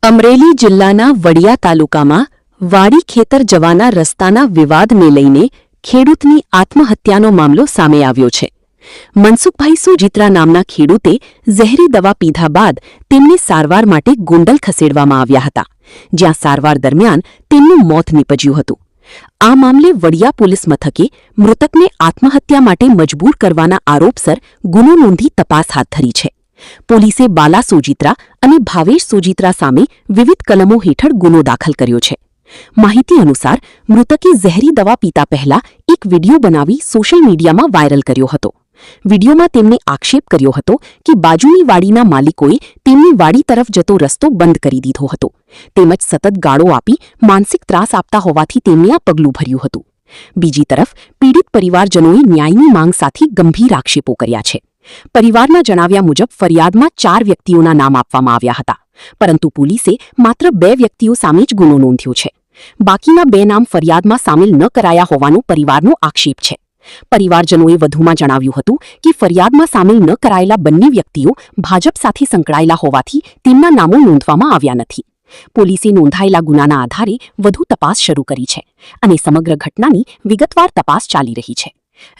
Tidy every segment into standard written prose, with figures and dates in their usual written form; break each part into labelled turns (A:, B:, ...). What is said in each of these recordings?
A: અમરેલી જિલ્લાના વડિયા તાલુકામાં વાડી ખેતર જવાના રસ્તાના વિવાદને લઈને ખેડૂતની આત્મહત્યાનો મામલો સામે આવ્યો છે. મનસુખભાઈ સોજીત્રા નામના ખેડૂતે ઝેરી દવા પીધા બાદ તેમને સારવાર માટે ગોંડલ ખસેડવામાં આવ્યા હતા, જ્યાં સારવાર દરમિયાન તેમનું મોત નીપજ્યું હતું. આ મામલે વડિયા પોલીસ મથકે મૃતકને આત્મહત્યા માટે મજબૂર કરવાના આરોપસર ગુનો નોંધી તપાસ હાથ ધરી છે. પોલીસે બાલા સોજીત્રા અને ભાવેશ સોજીત્રા સામે વિવિધ કલમો હેઠળ ગુનો દાખલ કર્યો છે. માહિતી અનુસાર મૃતકે ઝેરી દવા પીતા પહેલા એક વિડિયો બનાવી સોશિયલ મીડિયામાં વાયરલ કર્યો હતો. વિડિયોમાં તેમણે આક્ષેપ કર્યો હતો કે બાજુની વાડીના માલિકોએ તેમની વાડી તરફ જતો રસ્તો બંધ કરી દીધો હતો, તેમજ સતત ગાળો આપી માનસિક ત્રાસ આપતા હોવાથી તેમણે આ પગલું ભર્યું હતું. બીજી તરફ પીડિત પરિવારજનોએ ન્યાયની માંગ સાથે ગંભીર આક્ષેપો કર્યા છે. પરિવારના જણાવ્યા મુજબ ફરિયાદમાં 4 વ્યક્તિઓના નામ આપવામાં આવ્યા હતા, પરંતુ પોલીસે માત્ર 2 વ્યક્તિઓ સામે જ ગુનો નોંધ્યો છે. બાકીના 2 નામ ફરિયાદમાં સામેલ ન કરાયા હોવાનો પરિવારનો આક્ષેપ છે. પરિવારજનોએ વધુમાં જણાવ્યું હતું કે ફરિયાદમાં સામેલ ન કરાયેલા બંને વ્યક્તિઓ ભાજપ સાથે સંકળાયેલા હોવાથી તેમના નામો નોંધવામાં આવ્યા નથી. પોલીસે નોંધાયેલા ગુનાના આધારે વધુ તપાસ શરૂ કરી છે અને સમગ્ર ઘટનાની વિગતવાર તપાસ ચાલી રહી છે.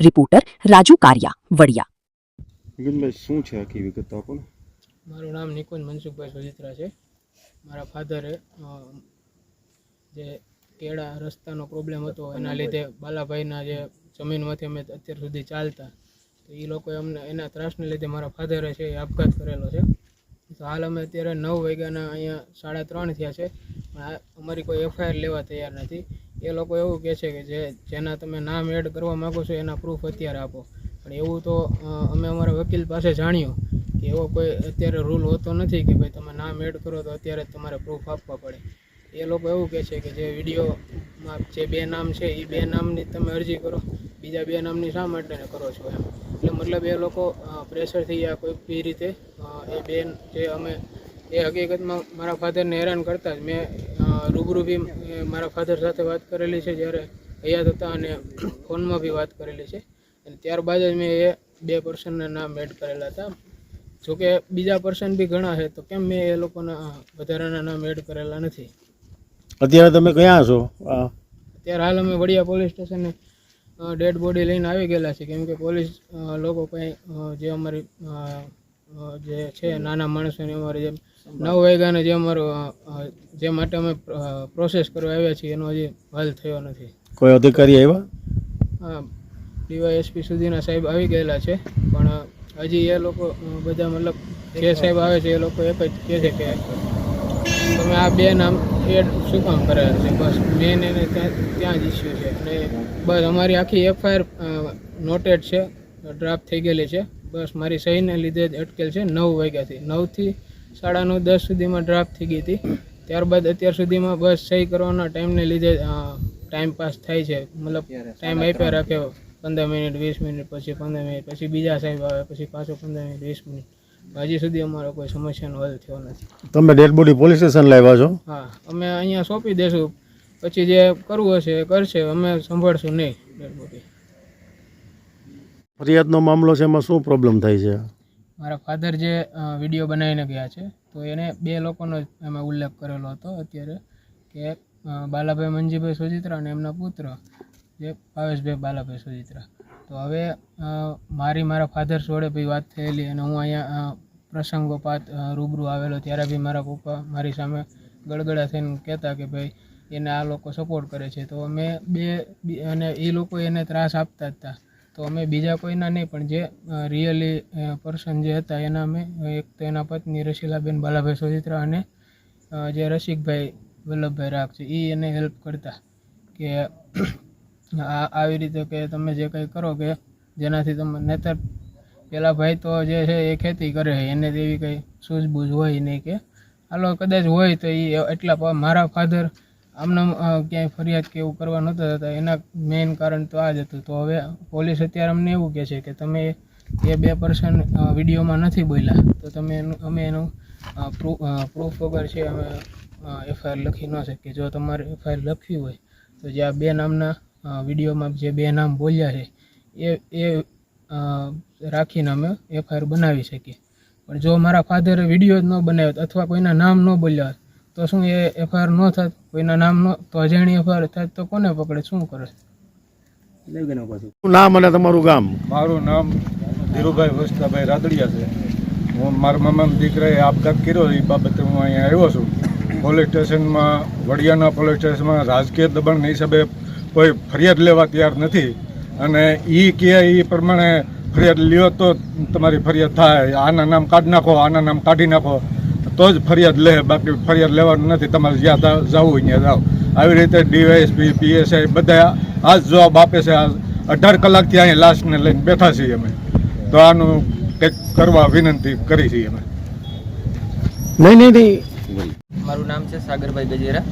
A: રિપોર્ટર રાજુ કારિયા, વડિયા.
B: શું છે આખી વિગત આપો ને?
C: મારું નામ નિકુંજ મનસુખભાઈ સોજીત્રા છે. મારા ફાધરે જે કેળા રસ્તાનો પ્રોબ્લેમ હતો એના લીધે બાલાભાઈના જે જમીનમાંથી અમે અત્યાર સુધી ચાલતા, તો એ લોકોએ અમને એના ત્રાસને લીધે મારા ફાધરે છે એ આપઘાત કરેલો છે. તો હાલ અમે અત્યારે 9 વાગ્યાના અહીંયા 3:30 થયા છે, પણ અમારી કોઈ એફઆઈઆર લેવા તૈયાર નથી. એ લોકો એવું કહે છે કે જેના તમે નામ એડ કરવા માગો છો એના પ્રૂફ અત્યારે આપો, પણ એવું તો અમે અમારા વકીલ પાસે જાણ્યું કે એવો કોઈ અત્યારે રૂલ હોતો નથી કે ભાઈ તમે નામ એડ કરો તો અત્યારે તમારે પ્રૂફ આપવા પડે. એ લોકો એવું કહે છે કે જે વિડીયોમાં જે 2 નામ છે એ 2 નામની તમે અરજી કરો, બીજા 2 નામની શા માટે કરો છો એમ. એટલે મતલબ એ લોકો પ્રેશરથી યા કોઈ બી રીતે એ 2 જે અમે એ હકીકતમાં મારા ફાધરને હેરાન કરતા જ મેં રૂબરૂ બી મારા ફાધર સાથે વાત કરેલી છે જ્યારે હયાત હતા, અને ફોનમાં બી વાત કરેલી છે. અને ત્યારબાદ જ મેં એ 2 પર્સનના નામ એડ કરેલા હતા. જોકે બીજા પર્સન બી ઘણા છે, તો કેમ મેં એ લોકોના વધારાના નામ એડ કરેલા નથી.
B: અત્યારે તમે ક્યાં છો?
C: અત્યારે હાલ અમે વડિયા પોલીસ સ્ટેશને ડેડ બોડી લઈને આવી ગયેલા છે, કેમ કે પોલીસ લોકો કંઈ જે અમારી જે છે નાના માણસોની અમારી જેમ 9 વાગ્યાને જે અમારું જે માટે અમે પ્રોસેસ કરવા આવ્યા છીએ એનો હજી હલ થયો નથી.
B: કોઈ અધિકારી આવ્યા?
C: હા, ડીવાયએસપી સુધીના સાહેબ આવી ગયેલા છે, પણ હજી એ લોકો બધા મતલબ જે સાહેબ આવે છે એ લોકો એક જ કહે છે કે તમે આ 2 નામ એડ શું કામ કરેલા છે. બસ મેન એને ત્યાં જ ઇસ્યુ છે. અને બસ અમારી આખી એફઆઈઆર નોટેડ છે, ડ્રાફ્ટ થઈ ગયેલી છે. બસ મારી સહીને લીધે જ અટકેલ છે. 9 વાગ્યાથી 9 થી 9:30 10 સુધીમાં ડ્રાફ્ટ થઈ ગઈ હતી. ત્યારબાદ અત્યાર સુધીમાં બસ સહી કરવાના ટાઈમને લીધે ટાઈમ પાસ થાય છે. મતલબ ટાઈમ આપ્યા રાખ્યો 15 મિનિટ 20 મિનિટ, પછી 15 મિનિટ, પછી બીજા સાહેબ આવે, પછી પાછો 15 મિનિટ 20 મિનિટ. હજી સુધી અમારો કોઈ સમસ્યાનો હલ થયો નથી.
B: તમે ડેડ બોડી પોલીસ સ્ટેશન લાવ્યા છો?
C: હા, અમે અહીંયા સોંપી દેશું, પછી જે કરવું હશે એ કરશે, અમે સંભાળશું નહીં ડેડ બોડી.
B: ફરિયાદનો મામલો છે, એમાં શું પ્રોબ્લેમ થાય છે?
C: મારા ફાધર જે વિડીયો બનાવીને ગયા છે, તો એને 2 લોકોનો એમાં ઉલ્લેખ કરેલો હતો અત્યારે, કે બાલાભાઈ મંજીભાઈ સોજીત્રા અને એમના પુત્ર જે ભાવેશભાઈ બાલાભાઈ સોજીત્રા. તો હવે મારા ફાધર જોડે બી વાત થયેલી, અને હું અહીંયા પ્રસંગોપાત રૂબરૂ આવેલો ત્યારે બી મારા પપ્પા મારી સામે ગળગળા થઈને કહેતા કે ભાઈ એને આ લોકો સપોર્ટ કરે છે. તો અમે અને એ લોકો એને ત્રાસ આપતા જ હતા, તો અમે બીજા કોઈના નહીં, પણ જે રિયલી પર્સન જે હતા એના અમે એક તો એના પત્ની રસીલાબેન બાલાભાઈ સોજીત્રા અને જે રસિકભાઈ વલ્લભભાઈ રાખ છે એ એને હેલ્પ કરતા કે આવી રીતે કે તમે જે કંઈ કરો કે જેનાથી તમે નહીતર પેલા ભાઈ તો જે છે એ ખેતી કરે છે, એને તેવી કંઈ સૂઝબૂઝ હોય નહીં, કે હાલો કદાચ હોય તો એ એટલા મારા ફાધર આમનામ ક્યાંય ફરિયાદ કે એવું કરવા નહોતા થતા. એના મેઇન કારણ તો આ જ હતું. તો હવે પોલીસ અત્યારે અમને એવું કહે છે કે તમે એ 2 પર્સન વિડીયોમાં નથી બોલ્યા, તો તમે અમે એનું પ્રૂફ વગર છે અમે એફઆઈઆર લખી ન શકીએ. જો તમારે એફઆઈઆર લખવી હોય તો જે આ 2 નામના વિડીયોમાં જે 2 નામ બોલ્યા છે એ રાખીને અમે એફઆઈઆર બનાવી શકીએ. પણ જો મારા ફાધરે વિડીયો જ ન બનાવ્યો અથવા કોઈના નામ ન બોલ્યા તો શું એ એફઆઈઆર ન થાત, કોઈના નામ ન તો અજાણી એફઆઈઆર થાત તો કોને પકડે, શું કરે?
B: શું નામ અને તમારું ગામ?
D: મારું નામ ધીરુભાઈ વસ્તાભાઈ રાદડિયા છે. હું મારા મામાના દીકરાએ આપઘાત કર્યો એ બાબતે હું અહીંયા આવ્યો છું. પોલીસ સ્ટેશનમાં, વડિયાના પોલીસ સ્ટેશનમાં રાજકીય દબાણના હિસાબે કોઈ ફરિયાદ લેવા તૈયાર નથી. અને એ કહે એ પ્રમાણે ફરિયાદ લ્યો તો તમારી ફરિયાદ થાય, આના નામ કાઢી નાખો, આના નામ કાઢી નાખો તો જ ફરિયાદ લે, બાકી ફરિયાદ લેવાનું નથી. તમારે જ્યાં જવું હોય ત્યાં જાઓ. આવી રીતે ડીવાયએસપી, પીએસઆઈ બધા આ જ જવાબ આપે છે. 18 કલાકથી અહીંયા લાશને લઈને બેઠા છીએ અમે. તો આનું કંઈક કરવા વિનંતી કરી છીએ અમે.
B: નહીં.
E: મારું નામ છે સાગરભાઈ ગજેરા.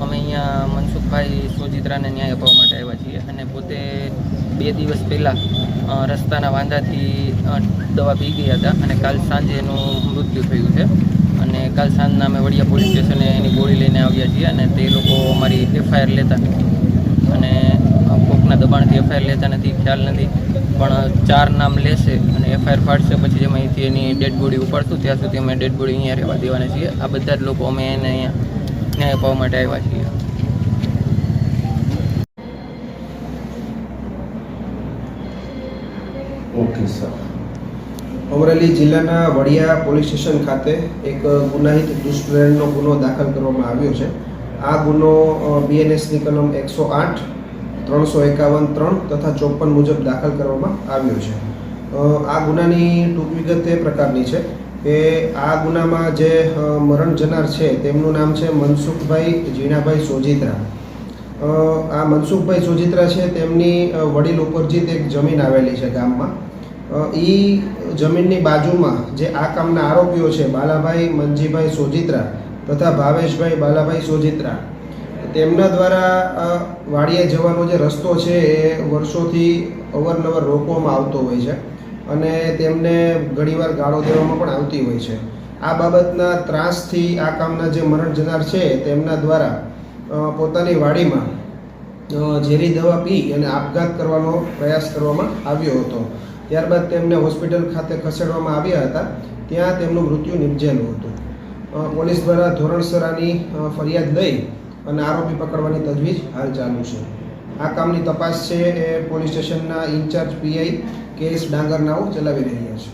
E: અમે અહીંયા મનસુખભાઈ સોજિત્રાને ન્યાય અપાવવા માટે આવ્યા છીએ અને પોતે 2 દિવસ પહેલાં રસ્તાના વાંધાથી દવા પી ગયા હતા અને કાલ સાંજે એનું મૃત્યુ થયું છે. અને કાલ સાંજના અમે વડિયા પોલીસ સ્ટેશને એની ગોળી લઈને આવ્યા છીએ અને તે લોકો અમારી એફઆઈઆર લેતા નથી અને કોકના દબાણથી એફઆઈઆર લેતા નથી, ખ્યાલ નથી. પણ 4 નામ લેશે અને એફઆઈઆર ફાટશે પછી અમે અહીંથી એની ડેડ બોડી ઉપાડશું, ત્યાં સુધી અમે ડેડ બોડી અહીંયા રહેવા દેવાના છીએ. આ બધા જ લોકો અમે એને અહીંયા ન્યાય અપાવવા માટે આવ્યા છીએ.
F: Okay sir. અમરેલી જિલ્લાના વડિયા પોલીસ સ્ટેશન ખાતે એક ગુનાહિત દુષ્પ્રેરણનો ગુનો દાખલ કરવામાં આવ્યો છે. આ ગુનો બીએનએસની કલમ 108, 351(3) તથા 54 મુજબ દાખલ કરવામાં આવ્યો છે. આ ગુનાની ટૂંક વિગત એ પ્રકારની છે કે આ ગુનામાં જે મરણ જનાર છે તેમનું નામ છે મનસુખભાઈ જીણાભાઈ સોજિત્રા. આ મનસુખભાઈ સોજિત્રા છે તેમની વડીલ ઉપરજીત એક જમીન આવેલી છે ગામમાં. એ જમીનની બાજુમાં જે આ કામના આરોપીઓ છે બાલાભાઈ મંજીભાઈ સોજિત્રા તથા ભાવેશભાઈ બાલાભાઈ સોજિત્રા, તેમના દ્વારા વાડીએ જવાનો જે રસ્તો છે એ વર્ષોથી અવારનવાર રોકવામાં આવતો હોય છે અને તેમને ઘણીવાર ગાળો દેવામાં પણ આવતી હોય છે. આ બાબતના ત્રાસથી આ કામના જે મરણ જનાર છે તેમના દ્વારા પોતાની વાડીમાં ઝેરી દવા પી અને આપઘાત કરવાનો પ્રયાસ કરવામાં આવ્યો હતો. ત્યારબાદ તેમને હોસ્પિટલ ખાતે ખસેડવામાં આવ્યા હતા. ત્યાં તેમનું મૃત્યુ નિપજેલું હતું. પોલીસ દ્વારા ધોરણસર આની ફરિયાદ લઈ અને આરોપી પકડવાની તજવીજ હાલ ચાલુ છે. આ કામની તપાસ છે એ પોલીસ સ્ટેશનના ઇન્ચાર્જ પીઆઈ KS ડાંગરનાઓ ચલાવી રહ્યા છે.